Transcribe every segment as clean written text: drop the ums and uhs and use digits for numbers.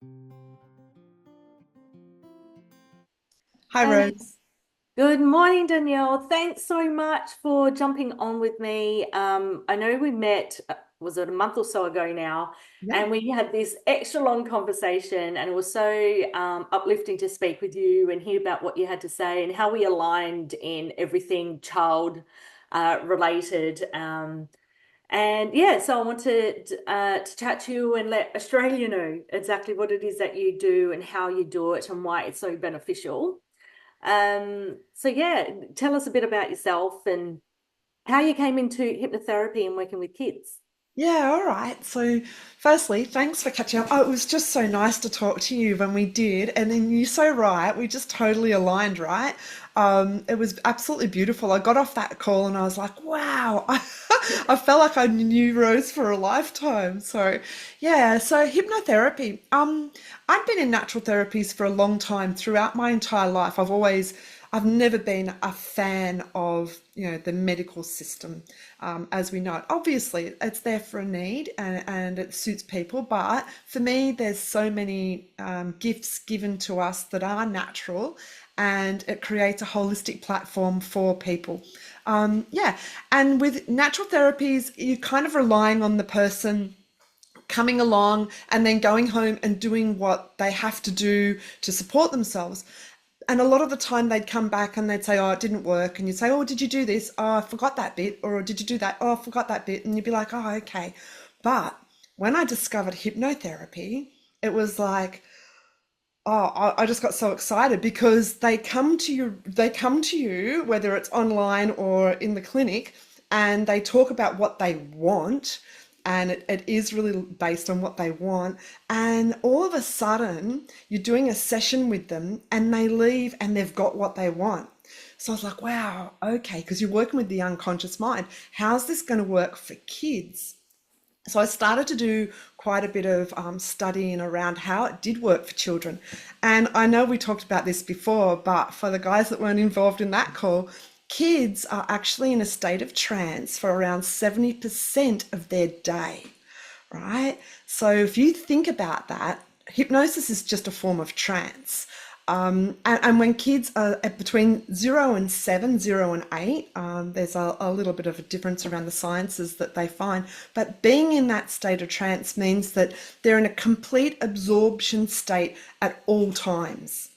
Hi, Hey, Rose. good morning, Danielle. Thanks so much for jumping on with me. I know we met, was it a month or so ago now, Yeah. and we had this extra long conversation, and it was so uplifting to speak with you and hear about what you had to say and how we aligned in everything child related. And yeah, so I wanted to chat to you and let Australia know exactly what it is that you do and how you do it and why it's so beneficial. So yeah, tell us a bit about yourself and how you came into hypnotherapy and working with kids. Yeah, all right. So, firstly, thanks for catching up. Oh, it was just so nice to talk to you when we did. And then you're so right. We just totally aligned, right? It was absolutely beautiful. I got off that call and I was like, wow, I felt like I knew Rose for a lifetime. So, yeah, so hypnotherapy. I've been in natural therapies for a long time throughout my entire life. I've never been a fan of, the medical system as we know it. Obviously, it's there for a need and it suits people, but for me, there's so many gifts given to us that are natural and it creates a holistic platform for people. Yeah, and with natural therapies, you're kind of relying on the person coming along and then going home and doing what they have to do to support themselves. And a lot of the time they'd come back and they'd say, oh, it didn't work. And you'd say, oh, did you do this? Oh, I forgot that bit. Or did you do that? Oh, I forgot that bit. And you'd be like, oh, okay. But when I discovered hypnotherapy, it was like, oh, I just got so excited because they come to you, whether it's online or in the clinic, and they talk about what they want, and it is really based on what they want. And all of a sudden, you're doing a session with them, and they leave and they've got what they want. So I was like, wow, okay, because you're working with the unconscious mind. How's this going to work for kids? So I started to do quite a bit of studying around how it did work for children. And I know we talked about this before, but for the guys that weren't involved in that call, kids are actually in a state of trance for around 70% of their day, right? So if you think about that, hypnosis is just a form of trance. And when kids are at between 0 and 7, 0 and 8, there's a little bit of a difference around the sciences that they find. But being in that state of trance means that they're in a complete absorption state at all times.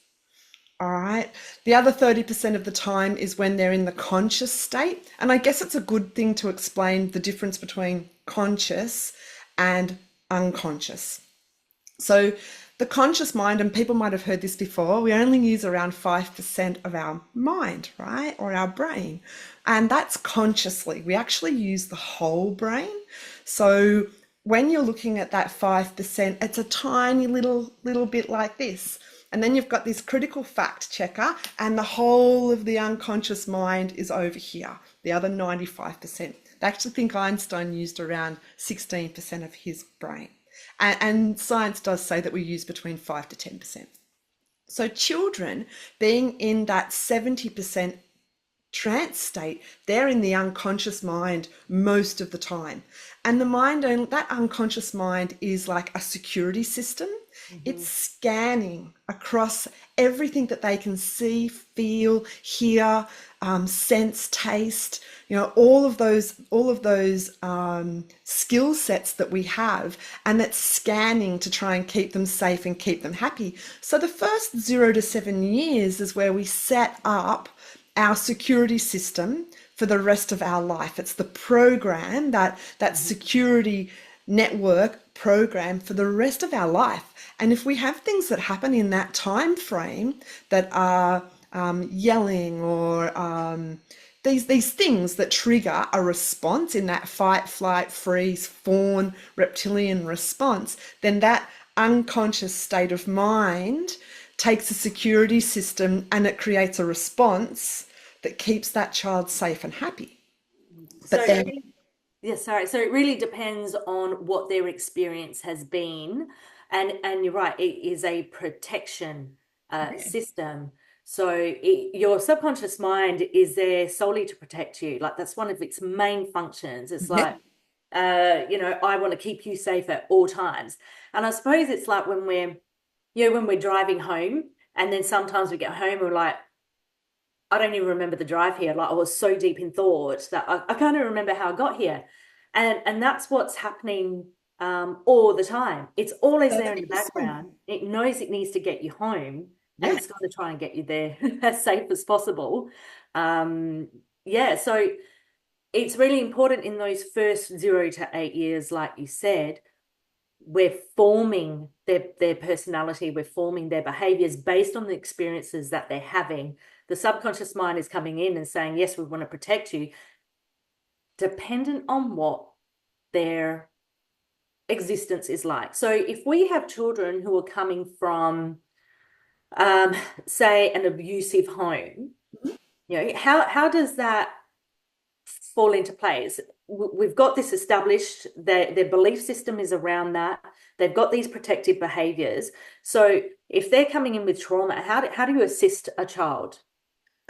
All right. The other 30% of the time is when they're in the conscious state. And I guess it's a good thing to explain the difference between conscious and unconscious. So, the conscious mind, and people might have heard this before, we only use around 5% of our mind, right? Or our brain. And that's consciously. We actually use the whole brain. So, when you're looking at that 5%, it's a tiny little bit like this. And then you've got this critical fact checker, and the whole of the unconscious mind is over here, the other 95%. They actually think Einstein used around 16% of his brain. And science does say that we use between 5 to 10%. So, children being in that 70% trance state, they're in the unconscious mind most of the time. And that unconscious mind is like a security system. It's Mhm. scanning across everything that they can see, feel, hear, sense, taste. All of those skill sets that we have, and that's scanning to try and keep them safe and keep them happy. So the first 0 to 7 years is where we set up our security system for the rest of our life. It's the program, that Mhm. security network program for the rest of our life. And if we have things that happen in that time frame that are yelling or these things that trigger a response in that fight, flight, freeze, fawn, reptilian response, then that unconscious state of mind takes a security system and it creates a response that keeps that child safe and happy. So But then, yeah, sorry. So it really depends on what their experience has been, and you're right, it is a protection system. So your subconscious mind is there solely to protect you. Like that's one of its main functions. It's yeah, like I want to keep you safe at all times. And I suppose it's like when we're when we're driving home, and then sometimes we get home and we're like, I don't even remember the drive here. Like I was so deep in thought that I can't even remember how I got here. And that's what's happening all the time. It's always there in the 30%. background. It knows it needs to get you home, and Yeah. it's going to try and get you there as safe as possible. Um, yeah, so it's really important in those first 0 to 8 years, like you said, we're forming their personality, we're forming their behaviors based on the experiences that they're having. The subconscious mind is coming in and saying, yes, we want to protect you, dependent on what their existence is like. So if we have children who are coming from, um, say, an abusive home, how does that fall into place? We've got this established, their belief system is around that. They've got these protective behaviors. So if they're coming in with trauma, how do you assist a child?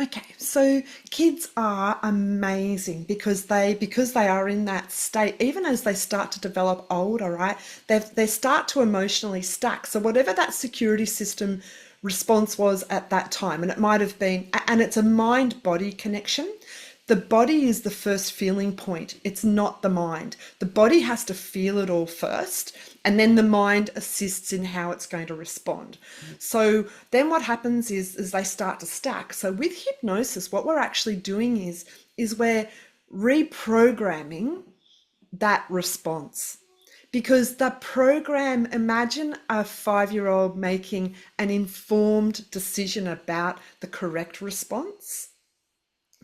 Okay, so kids are amazing because they are in that state, even as they start to develop older, right? They start to emotionally stack. So whatever that security system response was at that time, and it might have been, and it's a mind-body connection. The body is the first feeling point. It's not the mind. The body has to feel it all first, and then the mind assists in how it's going to respond. So then what happens is they start to stack. So with hypnosis, what we're actually doing is we're reprogramming that response. Because the program, imagine a 5-year-old making an informed decision about the correct response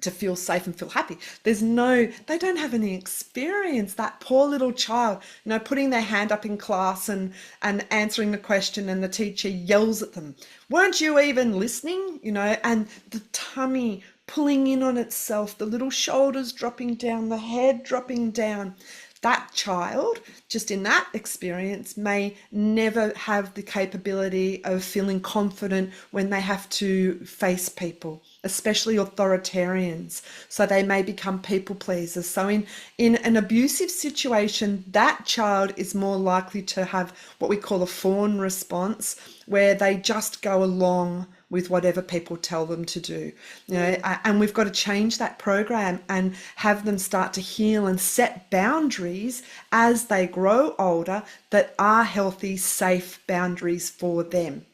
to feel safe and feel happy. They don't have any experience. That poor little child, putting their hand up in class and answering the question, and the teacher yells at them, weren't you even listening? And the tummy pulling in on itself, the little shoulders dropping down, the head dropping down. That child, just in that experience, may never have the capability of feeling confident when they have to face people, especially authoritarians. So they may become people pleasers. So in an abusive situation, that child is more likely to have what we call a fawn response, where they just go along with whatever people tell them to do. And we've got to change that program and have them start to heal and set boundaries as they grow older that are healthy, safe boundaries for them.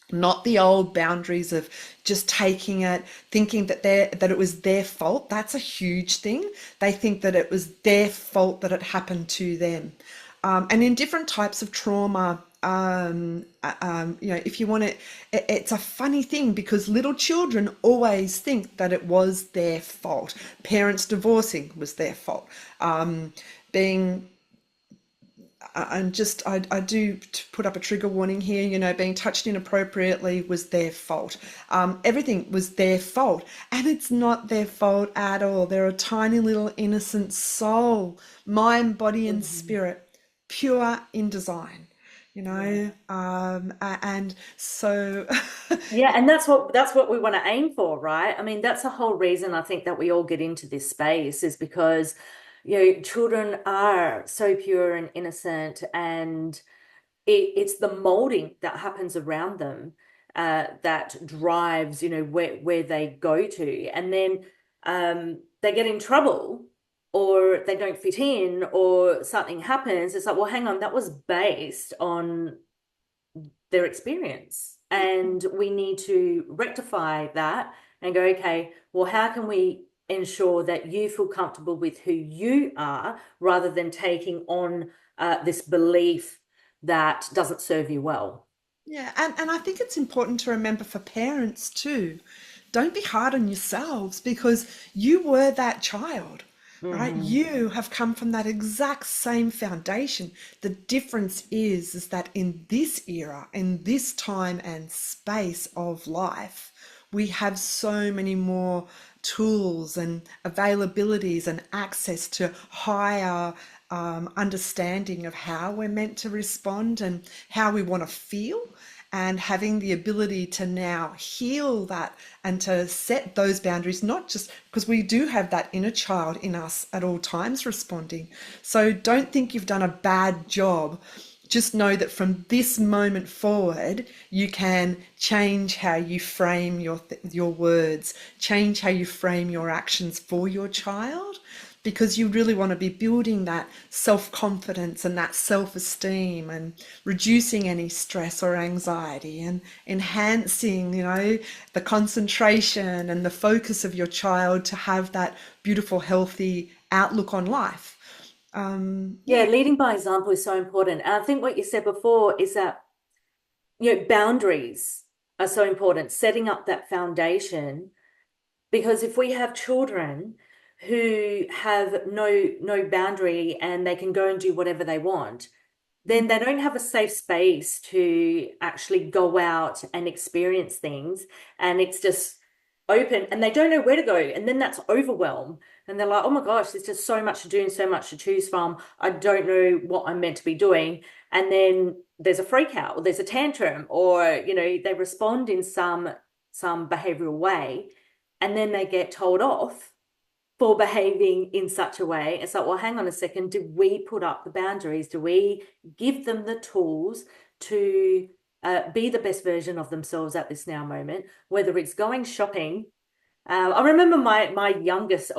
Not the old boundaries of just taking it, thinking that it was their fault. That's a huge thing. They think that it was their fault that it happened to them. And in different types of trauma, if you want it's a funny thing because little children always think that it was their fault. Parents divorcing was their fault. Being and just I do put up a trigger warning here, being touched inappropriately was their fault. Everything was their fault, and it's not their fault at all. They're a tiny little innocent soul, mind, body, and Mhm. spirit, pure in design. Yeah. And so Yeah, and that's what we want to aim for, right? I mean, that's the whole reason I think that we all get into this space is because, children are so pure and innocent, and it's the molding that happens around them that drives, where they go to. And then they get in trouble or they don't fit in or something happens. It's like, well, hang on, that was based on their experience. And we need to rectify that and go, okay, well, how can we ensure that you feel comfortable with who you are rather than taking on this belief that doesn't serve you well? yeah, and I think it's important to remember for parents too, don't be hard on yourselves because you were that child, right? Hmm. You have come from that exact same foundation. The difference is that in this era, in this time and space of life, we have so many more tools and availabilities and access to higher understanding of how we're meant to respond and how we want to feel, and having the ability to now heal that and to set those boundaries, not just because we do have that inner child in us at all times responding. So don't think you've done a bad job just know that from this moment forward, you can change how you frame your words, change how you frame your actions for your child, because you really want to be building that self-confidence and that self-esteem and reducing any stress or anxiety and enhancing, the concentration and the focus of your child to have that beautiful, healthy outlook on life. Yeah, Yeah. leading by example is so important. And I think what you said before is that, boundaries are so important, setting up that foundation. Because if we have children who have no boundary and they can go and do whatever they want, then they don't have a safe space to actually go out and experience things. And it's just open and they don't know where to go. And then that's overwhelm. And they're like, oh my gosh, there's just so much to do and so much to choose from. I don't know what I'm meant to be doing. And then there's a freak out or there's a tantrum or, they respond in some behavioral way. And then they get told off for behaving in such a way. It's like, well, hang on a second. Do we put up the boundaries? Do we give them the tools to be the best version of themselves at this now moment? Whether it's going shopping. I remember my youngest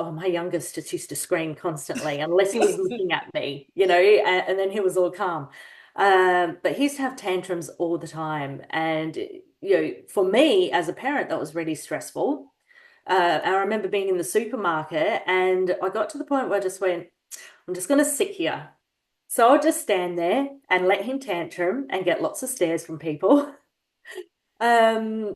just used to scream constantly unless he was looking at me, and then he was all calm. But he used to have tantrums all the time. And, for me as a parent, that was really stressful. I remember being in the supermarket and I got to the point where I just went, I'm just going to sit here. So I'll just stand there and let him tantrum and get lots of stares from people. Um,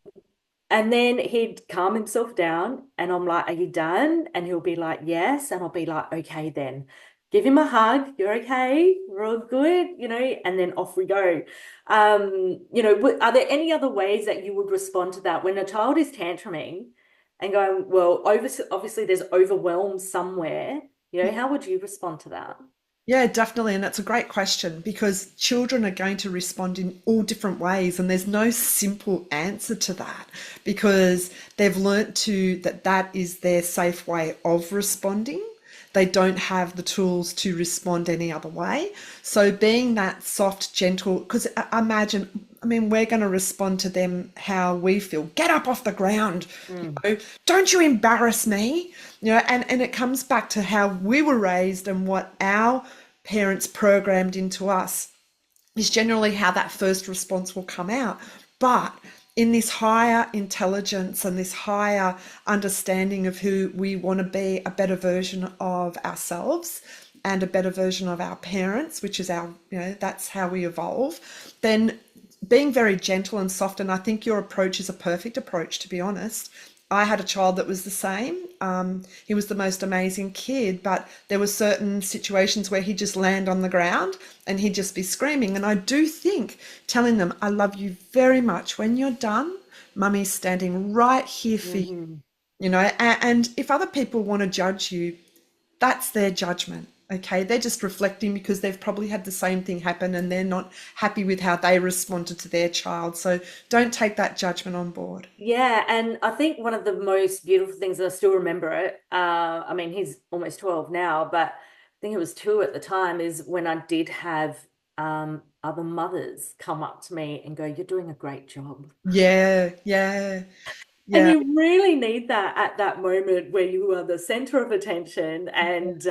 and then he'd calm himself down and I'm like, are you done? And he'll be like, yes. And I'll be like, okay, then give him a hug. You're okay. We're all good, and then off we go. Are there any other ways that you would respond to that when a child is tantruming and going, well, obviously there's overwhelm somewhere, how would you respond to that? Yeah, definitely. And that's a great question because children are going to respond in all different ways. And there's no simple answer to that because they've learnt that is their safe way of responding. They don't have the tools to respond any other way. So being that soft, gentle, because we're going to respond to them how we feel. Get up off the ground. Mm. Don't you embarrass me. And it comes back to how we were raised and what our parents programmed into us is generally how that first response will come out. But in this higher intelligence and this higher understanding of who we want to be, a better version of ourselves and a better version of our parents, which is that's how we evolve, then being very gentle and soft. And I think your approach is a perfect approach, to be honest. I had a child that was the same. He was the most amazing kid, but there were certain situations where he'd just land on the ground and he'd just be screaming. And I do think telling them, I love you very much. When you're done, mummy's standing right here for you. Hmm. And if other people want to judge you, that's their judgment. Okay, they're just reflecting because they've probably had the same thing happen and they're not happy with how they responded to their child. So don't take that judgment on board. Yeah, and I think one of the most beautiful things, and I still remember it, he's almost 12 now, but I think it was 2 at the time, is when I did have other mothers come up to me and go, you're doing a great job. Yeah, yeah, And yeah. you really need that at that moment where you are the center of attention and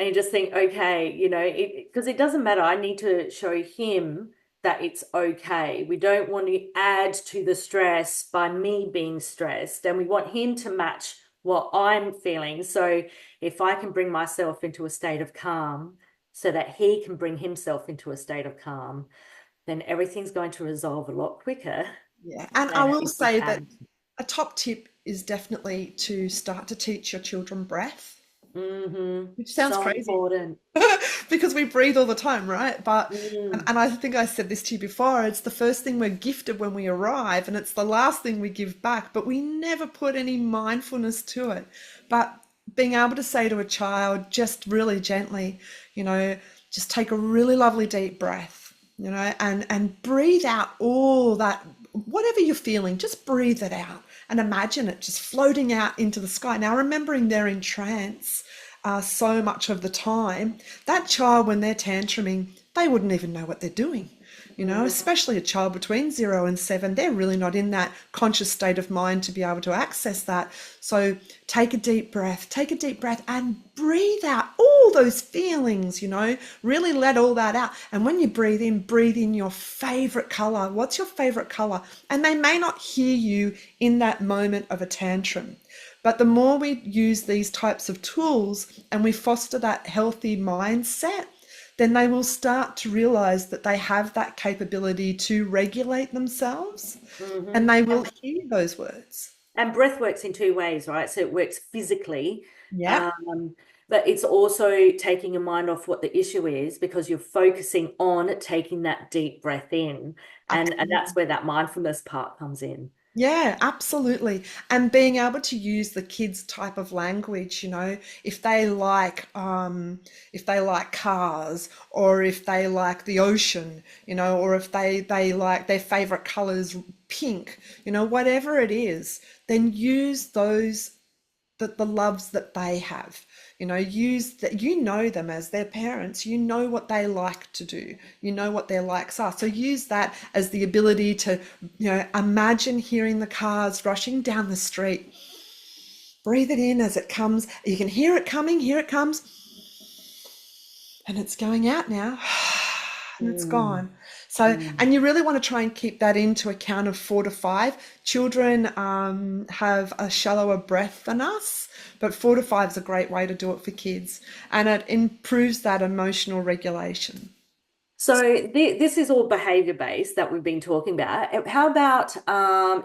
you just think, okay, because it doesn't matter. I need to show him that it's okay. We don't want to add to the stress by me being stressed, and we want him to match what I'm feeling. So if I can bring myself into a state of calm so that he can bring himself into a state of calm, then everything's going to resolve a lot quicker Yeah, and I than will if we say that hadn't. a top tip is definitely to start to teach your children breath, Mm-hmm. which sounds So crazy important. because we breathe all the time, right? But Mm. and I think I said this to you before, it's the first thing we're gifted when we arrive, and it's the last thing we give back, but we never put any mindfulness to it. But being able to say to a child just really gently, you know, just take a really lovely deep breath, and breathe out all that whatever you're feeling, just breathe it out and imagine it just floating out into the sky. Now, remembering they're in trance so much of the time, that child, when they're tantruming, they wouldn't even know what they're doing. Mhm. Especially a child between 0 and 7, they're really not in that conscious state of mind to be able to access that. So take a deep breath and breathe out all those feelings, really let all that out. And when you breathe in your favorite color. What's your favorite color? And they may not hear you in that moment of a tantrum. But the more we use these types of tools and we foster that healthy mindset, then they will start to realize that they have that capability to regulate themselves and Mhm. they will hear those words. And breath works in two ways, right? So it works physically, Yeah, um, but it's also taking your mind off what the issue is because you're focusing on taking that deep breath in. And that's absolutely. where that mindfulness part comes in. Yeah, absolutely. And being able to use the kids' type of language, if they like cars, or if they like the ocean, or if they like their favorite colors pink, whatever it is, then use those the loves that they have. Use that. Them as their parents, what they like to do, what their likes are. So use that as the ability to imagine hearing the cars rushing down the street. Breathe it in as it comes. You can hear it coming. Here it comes, and it's going out now. And it's Mm, gone. So, mm. and you really want to try and keep that into a count of 4 to 5. Children have a shallower breath than us, but 4 to 5 is a great way to do it for kids, and it improves that emotional regulation. So this is all behavior based that we've been talking about. How about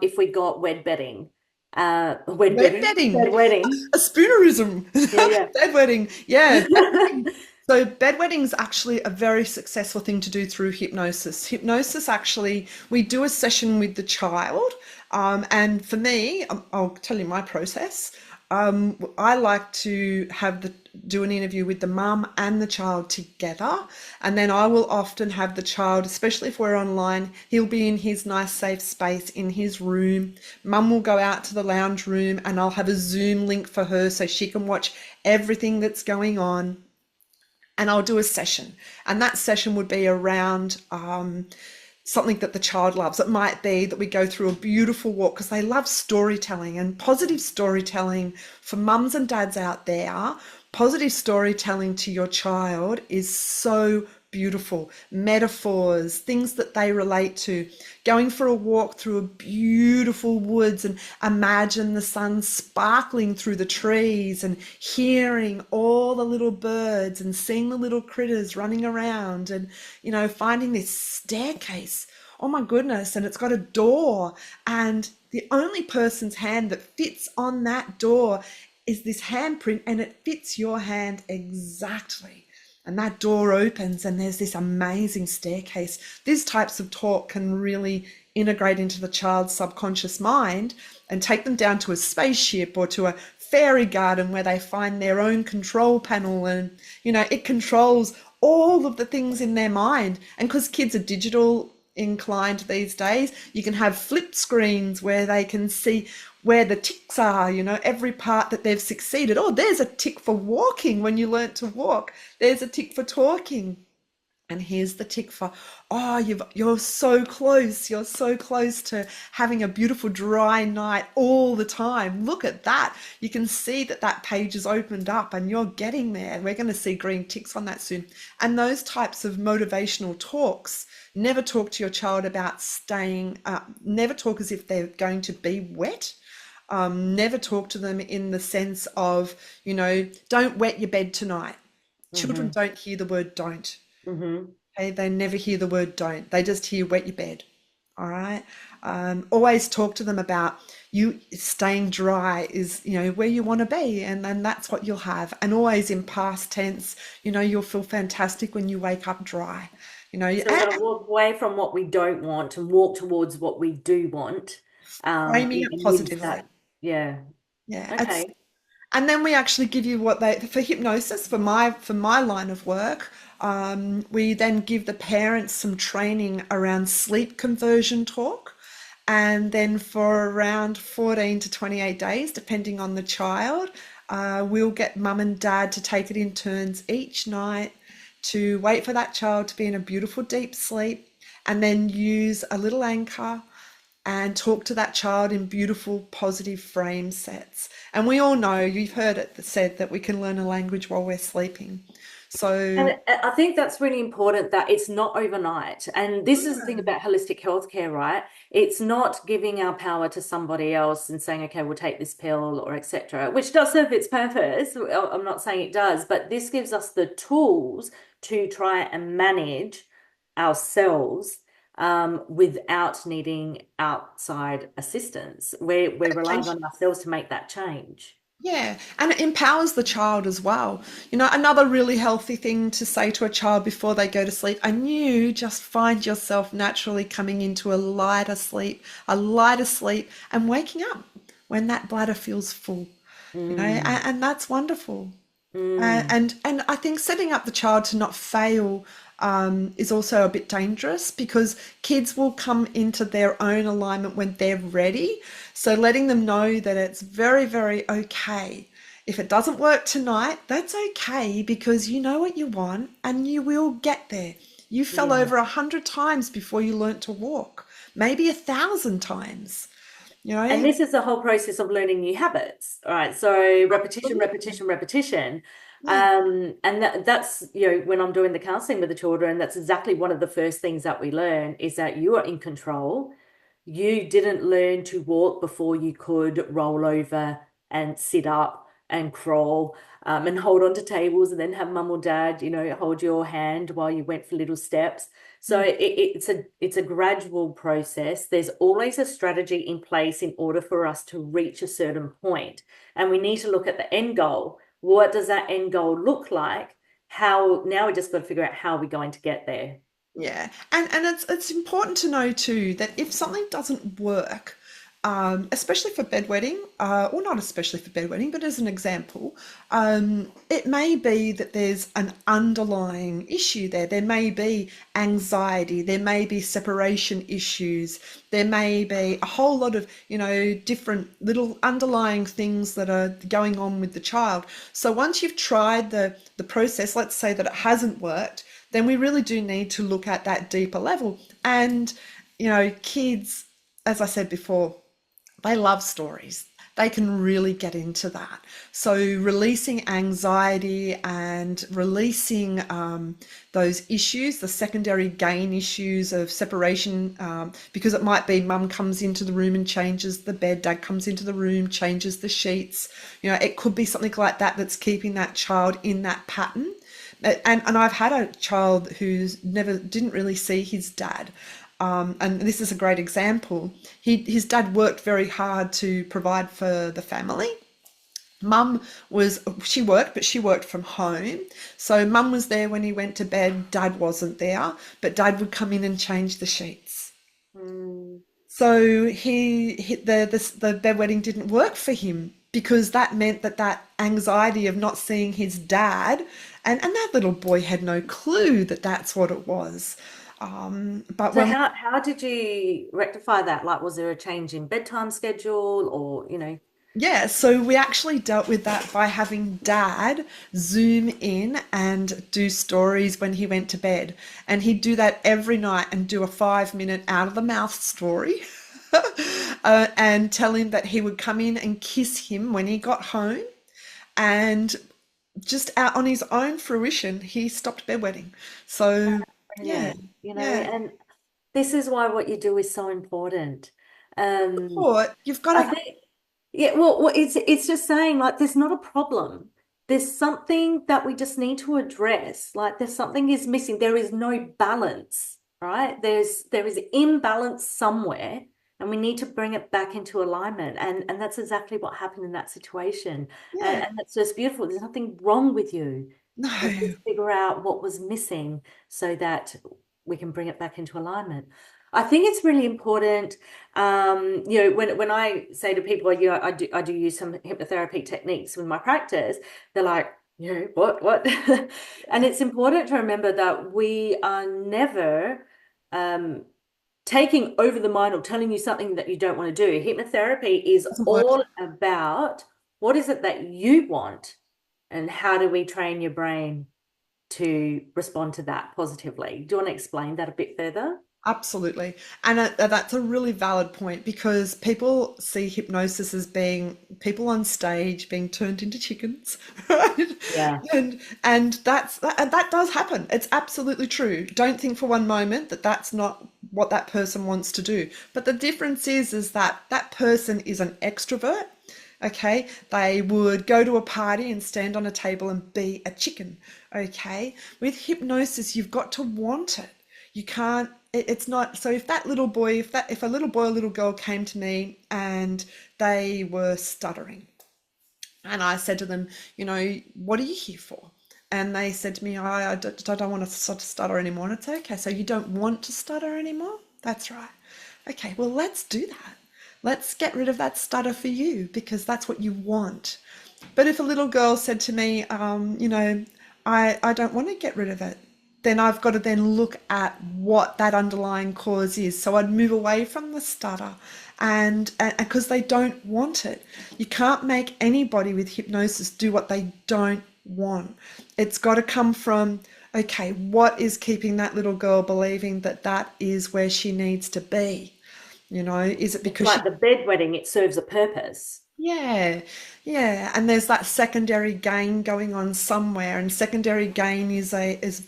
if we got wed bedding? Wed Bed bedding? bedding, Bed wedding. a spoonerism. Yeah, Bedwetting, yeah, yeah. bedwetting. So bedwetting is actually a very successful thing to do through hypnosis. Hypnosis, actually, we do a session with the child, and for me, I'll tell you my process. I like to do an interview with the mum and the child together, and then I will often have the child, especially if we're online, he'll be in his nice safe space in his room. Mum will go out to the lounge room, and I'll have a Zoom link for her so she can watch everything that's going on, and I'll do a session. And that session would be around something that the child loves. It might be that we go through a beautiful walk because they love storytelling and positive storytelling. For mums and dads out there, positive storytelling to your child is so beautiful. Metaphors, things that they relate to. Going for a walk through a beautiful woods and imagine the sun sparkling through the trees and hearing all the little birds and seeing the little critters running around, and finding this staircase. Oh my goodness, and it's got a door, and the only person's hand that fits on that door is this handprint, and it fits your hand exactly. And that door opens, and there's this amazing staircase. These types of talk can really integrate into the child's subconscious mind and take them down to a spaceship or to a fairy garden where they find their own control panel, and it controls all of the things in their mind. And because kids are digital inclined these days, you can have flip screens where they can see where the ticks are, every part that they've succeeded. Oh, there's a tick for walking when you learnt to walk. There's a tick for talking. And here's the tick for, oh, you're so close. You're so close to having a beautiful dry night all the time. Look at that. You can see that page is opened up and you're getting there. We're going to see green ticks on that soon. And those types of motivational talks, never talk to your child about never talk as if they're going to be wet. Never talk to them in the sense of, don't wet your bed tonight. Children Hmm. don't hear the word don't. Hmm. Okay, they never hear the word don't. They just hear wet your bed. All right. Always talk to them about you staying dry is, where you want to be, and then that's what you'll have. And always in past tense, you'll feel fantastic when you wake up dry. So we've got to walk away from what we don't want and walk towards what we do want. Framing it And use positively. that. Yeah. Yeah, Okay. and then we actually give you what they for hypnosis for my line of work. We then give the parents some training around sleep conversion talk, and then for around 14 to 28 days, depending on the child, we'll get mum and dad to take it in turns each night to wait for that child to be in a beautiful deep sleep, and then use a little anchor and talk to that child in beautiful, positive frame sets. And we all know, you've heard it said that we can learn a language while we're sleeping. So, And I think that's really important that it's not overnight. And this is the thing about holistic healthcare, right? It's not giving our power to somebody else and saying, okay, we'll take this pill or etc., which does serve its purpose. I'm not saying it does, but this gives us the tools to try and manage ourselves without needing outside assistance. We're relying on ourselves to make that change. yeah, and it empowers the child as well. You know, another really healthy thing to say to a child before they go to sleep, and you just find yourself naturally coming into a lighter sleep, and waking up when that bladder feels full, you know, Mm, and that's wonderful. mm. And I think setting up the child to not fail is also a bit dangerous, because kids will come into their own alignment when they're ready. So letting them know that it's very, very okay. If it doesn't work tonight, that's okay, because you know what you want and you will get there. You fell Yeah. over 100 times before you learnt to walk, maybe 1,000 times, you And know? this is the whole process of learning new habits. All right. So repetition, Absolutely. repetition, repetition. Yeah. And that's, when I'm doing the counseling with the children, that's exactly one of the first things that we learn is that you are in control. You didn't learn to walk before you could roll over and sit up and crawl, and hold on to tables and then have mum or dad, hold your hand while you went for little steps. So Mm. it's a gradual process. There's always a strategy in place in order for us to reach a certain point. And we need to look at the end goal. What does that end goal look like? How now we just got to figure out how we're going to get there. Yeah, and it's important to know too that if something doesn't work, especially for bedwetting, or not especially for bedwetting, but as an example, it may be that there's an underlying issue there. There may be anxiety, there may be separation issues, there may be a whole lot of, different little underlying things that are going on with the child. So once you've tried the process, let's say that it hasn't worked, then we really do need to look at that deeper level. And, kids, as I said before, they love stories. They can really get into that. So, releasing anxiety and releasing those issues, the secondary gain issues of separation, because it might be mum comes into the room and changes the bed, dad comes into the room, changes the sheets. It could be something like that that's keeping that child in that pattern. And I've had a child who's never didn't really see his dad. And this is a great example. His dad worked very hard to provide for the family. Mum she worked, but she worked from home. So mum was there when he went to bed, dad wasn't there, but dad would come in and change the sheets. Mm. So the bedwetting didn't work for him, because that meant that anxiety of not seeing his dad, and that little boy had no clue that that's what it was. But So when how did you rectify that? Like, was there a change in bedtime schedule or? Yeah, so we actually dealt with that by having dad zoom in and do stories when he went to bed. And he'd do that every night and do a 5 minute out of the mouth story. And tell him that he would come in and kiss him when he got home. And just out on his own fruition, he stopped bedwetting. So, yeah, Brilliant. yeah. And this is why what you do is so important. Um, Support, you've got I to, think, yeah, well, it's just saying like there's not a problem. There's something that we just need to address. Like there's something is missing. There is no balance, right? There is imbalance somewhere, and we need to bring it back into alignment. And that's exactly what happened in that situation. yeah, And that's just beautiful. There's nothing wrong with you. Let's no, just figure out what was missing so that we can bring it back into alignment. I think it's really important, when I say to people, I do use some hypnotherapy techniques with my practice, they're like, what? And it's important to remember that we are never um, taking over the mind or telling you something that you don't want to do. Hypnotherapy is doesn't work. all about what is it that you want and how do we train your brain? to respond to that positively. Do you want to explain that a bit further? Absolutely. And that's a really valid point because people see hypnosis as being people on stage being turned into chickens, right? Yeah. And that does happen. It's absolutely true. Don't think for one moment that that's not what that person wants to do. But the difference is that that person is an extrovert. Okay, they would go to a party and stand on a table and be a chicken. Okay, with hypnosis, you've got to want it. You can't, it's not, so if that little boy, if a little boy or little girl came to me and they were stuttering, and I said to them, what are you here for? And they said to me, I don't want to stutter anymore. And it's okay. So you don't want to stutter anymore? That's right. Okay, well, let's do that. Let's get rid of that stutter for you because that's what you want. But if a little girl said to me, I don't want to get rid of it, then I've got to then look at what that underlying cause is. So I'd move away from the stutter and because they don't want it. You can't make anybody with hypnosis do what they don't want. It's got to come from, okay, what is keeping that little girl believing that that is where she needs to be? Is it It's because like she the bedwetting, it serves a purpose. yeah, yeah, and there's that secondary gain going on somewhere, and secondary gain is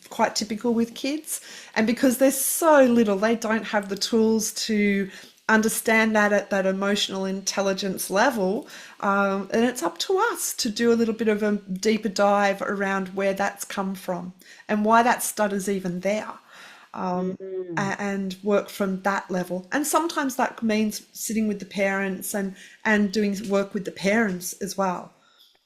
quite typical with kids, and because they're so little, they don't have the tools to understand that at that emotional intelligence level, and it's up to us to do a little bit of a deeper dive around where that's come from and why that stutter's even there Mm. and work from that level. And sometimes that means sitting with the parents and doing work with the parents as well.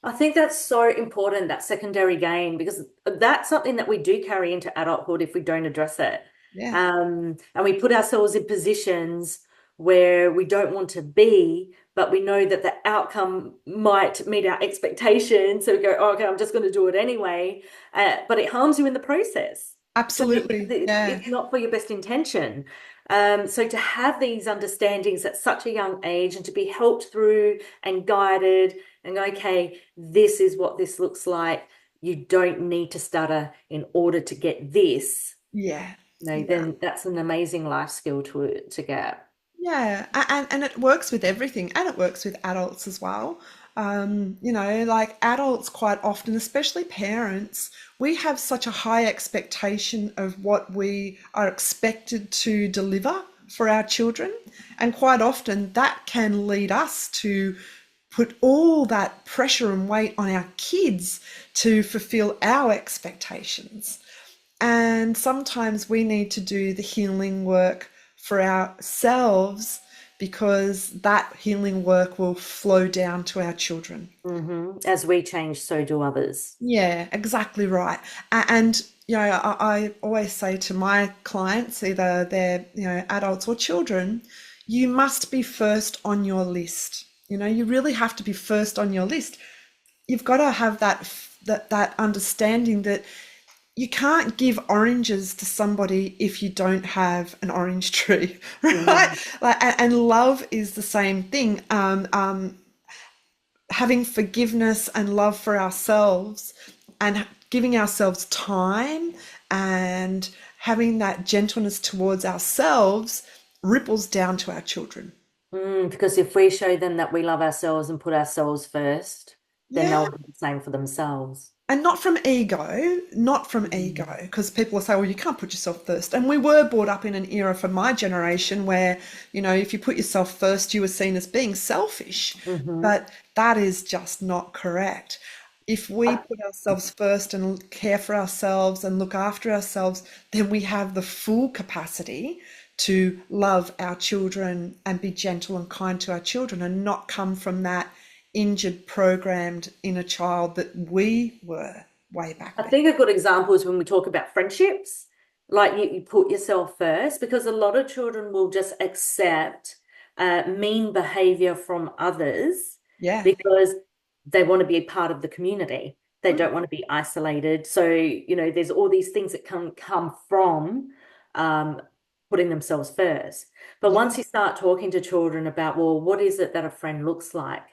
I think that's so important, that secondary gain, because that's something that we do carry into adulthood if we don't address it. Yeah, And we put ourselves in positions where we don't want to be, but we know that the outcome might meet our expectations. So we go, oh, okay, I'm just going to do it anyway. But it harms you in the process. So absolutely. Yeah, it's not for your best intention. So to have these understandings at such a young age and to be helped through and guided and go, okay, this is what this looks like. You don't need to stutter in order to get this. yeah, yeah. Then that's an amazing life skill to get. Yeah, and it works with everything, and it works with adults as well. Like adults quite often, especially parents, we have such a high expectation of what we are expected to deliver for our children, and quite often that can lead us to put all that pressure and weight on our kids to fulfill our expectations. And sometimes we need to do the healing work for ourselves because that healing work will flow down to our children. As we change, so do others. Yeah, exactly right. And I always say to my clients, either they're adults or children, you must be first on your list. You really have to be first on your list. You've got to have that understanding that you can't give oranges to somebody if you don't have an orange tree, right? Mhm. Like, and love is the same thing. Having forgiveness and love for ourselves and giving ourselves time and having that gentleness towards ourselves ripples down to our children. Because if we show them that we love ourselves and put ourselves first, then Yeah. they'll do the same for themselves. And not from Mm. ego, because people will say, well, you can't put yourself first. And we were brought up in an era for my generation where, if you put yourself first, you were seen as being selfish. Hmm. But that is just not correct. If we put ourselves first and care for ourselves and look after ourselves, then we have the full capacity to love our children and be gentle and kind to our children and not come from that injured, programmed inner child that we were way back I then. think a good example is when we talk about friendships, like you put yourself first, because a lot of children will just accept mean behavior from others Yeah. because they want to be a part of the community. They Mm. don't want to be isolated. So, there's all these things that can come from um, putting themselves first. But Yeah. once you start talking to children about, well, what is it that a friend looks like?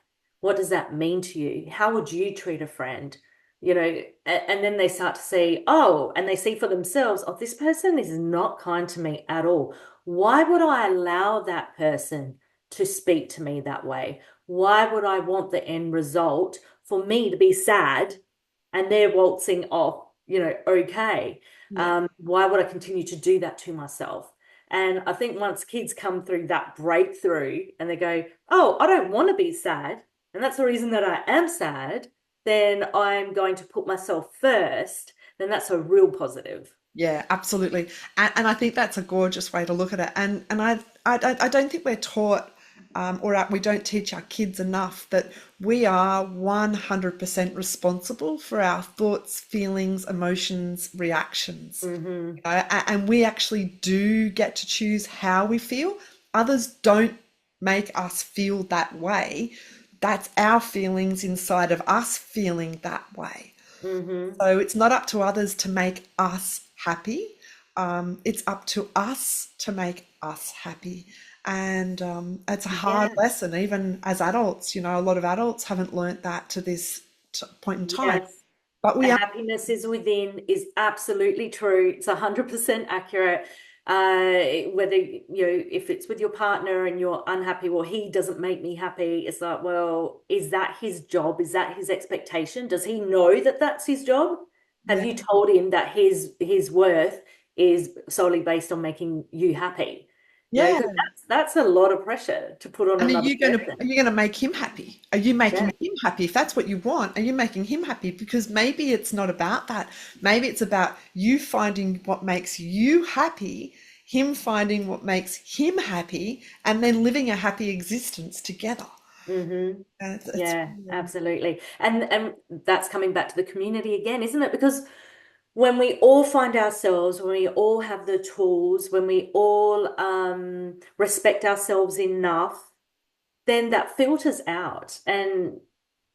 What does that mean to you? How would you treat a friend? and then they start to see, oh, and they see for themselves, oh, this person is not kind to me at all. Why would I allow that person to speak to me that way? Why would I want the end result for me to be sad and they're waltzing off, okay? Yeah. Why would I continue to do that to myself? And I think once kids come through that breakthrough and they go, oh, I don't want to be sad, and that's the reason that I am sad, then I'm going to put myself first, then that's a real positive. Yeah, absolutely. And I think that's a gorgeous way to look at it. And I don't think we're taught we don't teach our kids enough that we are 100% responsible for our thoughts, feelings, emotions, reactions. Hmm. And we actually do get to choose how we feel. Others don't make us feel that way. That's our feelings inside of us feeling that way. Hmm. So it's not up to others to make us happy. It's up to us to make us happy. And it's a hard Yeah. lesson, even as adults. A lot of adults haven't learnt that to this point in time. Yes. But The we are, happiness is within is absolutely true. It's 100% accurate. Whether, if it's with your partner and you're unhappy, well, he doesn't make me happy. It's like, well, is that his job? Is that his expectation? Does he know that that's his job? Have yeah, you told him that his worth is solely based on making you happy? yeah. Because that's a lot of pressure to put on And another are person. you gonna make him happy? Are you Yeah. making him happy? If that's what you want, are you making him happy? Because maybe it's not about that. Maybe it's about you finding what makes you happy, him finding what makes him happy, and then living a happy existence together. Hmm. It's Yeah, absolutely. And that's coming back to the community again, isn't it? Because when we all find ourselves, when we all have the tools, when we all respect ourselves enough, then that filters out and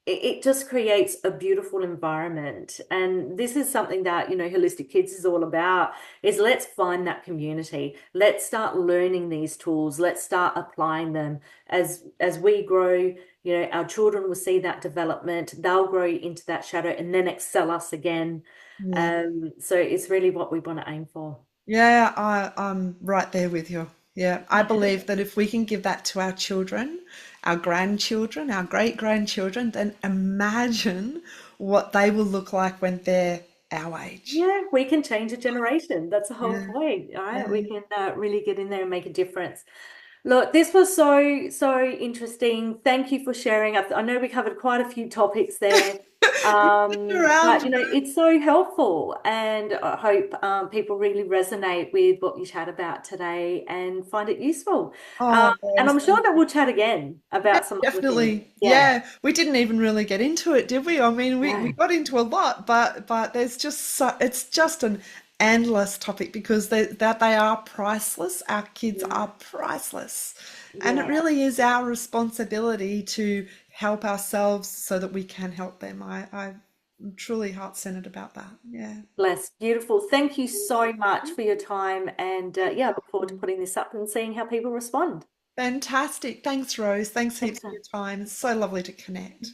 it just creates a beautiful environment. And this is something that, Holistic Kids is all about, is let's find that community. Let's start learning these tools. Let's start applying them as we grow. Our children will see that development. They'll grow into that shadow and then excel us again. yeah. So it's really what we want to aim for. Yeah, I'm right there with you. Yeah, I believe that if we can give that to our children, our grandchildren, our great grandchildren, then imagine what they will look like when they're our age. Yeah, we can change a generation. That's the whole Yeah, point. All right. We yeah. can really get in there and make a difference. Look, this was so interesting. Thank you for sharing. I know we covered quite a few topics there. But Around. it's so helpful, and I hope people really resonate with what you chat about today and find it useful. Oh, And Rose, I'm sure that we'll chat again yeah, about some other things. definitely. Yeah. Yeah, we didn't even really get into it, did we? I mean, we No. got into a lot, but there's just it's just an endless topic because that they are priceless. Our kids Yeah. are priceless. And it Yeah. really is our responsibility to help ourselves so that we can help them. I'm truly heart-centered about that. Yeah. Bless. Beautiful. Thank you so much for your time. And yeah, I look forward to putting this up and seeing how people respond. Fantastic. Thanks, Rose. Thanks heaps for Excellent. your time. It's so lovely to connect.